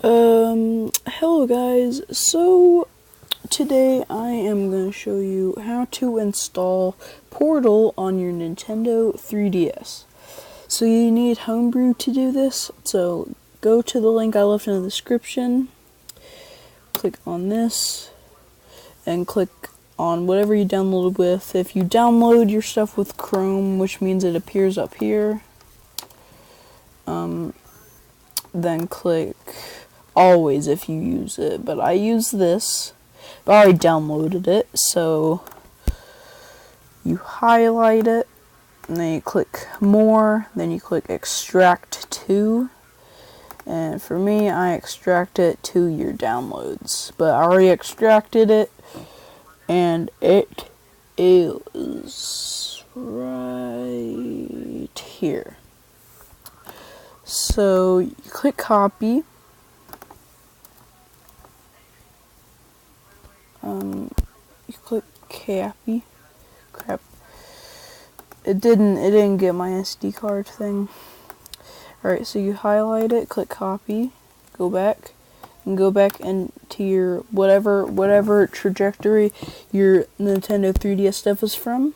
Hello guys. So today I am going to show you how to install Portal on your Nintendo 3DS. So you need Homebrew to do this. So go to the link I left in the description. Click on this and click on whatever you downloaded with. If you download your stuff with Chrome, which means it appears up here, then click always if you use it, but I use this. I already downloaded it, so you highlight it, and then you click more, then you click extract to, and for me, I extract it to your downloads, but I already extracted it, and it is right here. So you click copy. You click copy. Crap. It didn't get my SD card thing. Alright, so you highlight it, click copy, go back, and go back into your whatever trajectory your Nintendo 3DS stuff is from.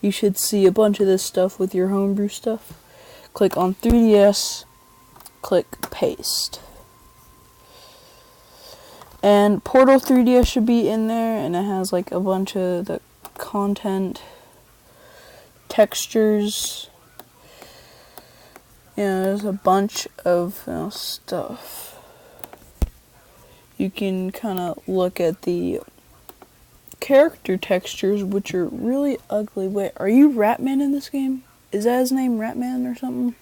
You should see a bunch of this stuff with your Homebrew stuff. Click on 3DS, click paste. And Portal 3DS should be in there, and it has like a bunch of the content, textures. Yeah, there's a bunch of stuff. You can kind of look at the character textures, which are really ugly. Wait, are you Ratman in this game? Is that his name, Ratman or something?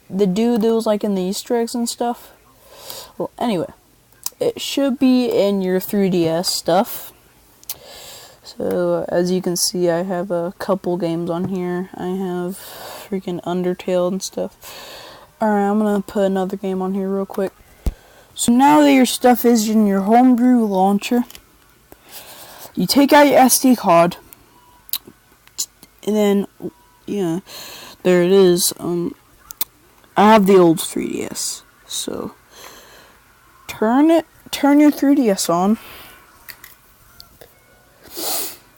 The dude that was like in the Easter eggs and stuff? Well, anyway. It should be in your 3DS stuff. So, as you can see, I have a couple games on here. I have freaking Undertale and stuff. Alright, I'm gonna put another game on here real quick. So now that your stuff is in your Homebrew launcher, you take out your SD card, and then, yeah, there it is. I have the old 3DS, so turn your 3DS on.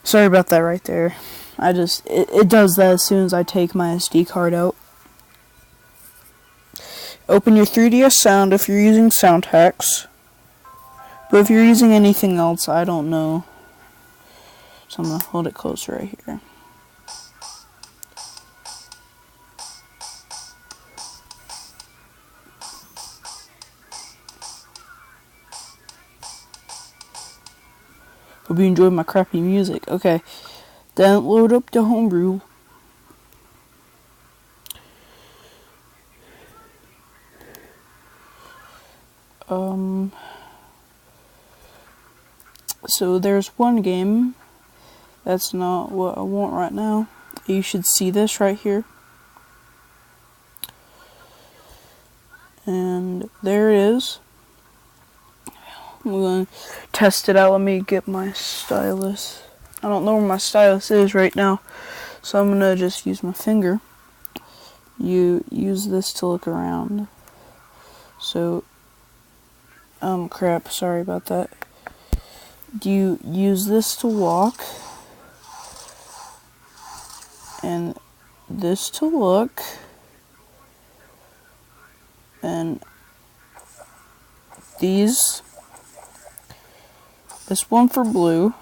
Sorry about that right there. It does that as soon as I take my SD card out. Open your 3DS Sound if you're using SoundHacks. But if you're using anything else, I don't know. So I'm gonna hold it close right here. Hope you enjoyed my crappy music. Okay, then load up the Homebrew. So there's one game. That's not what I want right now. You should see this right here. And there it is. I'm going to test it out. Let me get my stylus. I don't know where my stylus is right now, so I'm going to just use my finger. You use this to look around. So, crap, sorry about that. You use this to walk, and this to look, and these. This one for blue,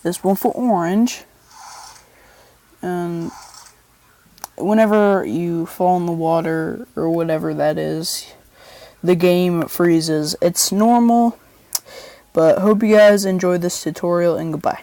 this one for orange, and whenever you fall in the water, or whatever that is, the game freezes. It's normal, but hope you guys enjoyed this tutorial, and goodbye.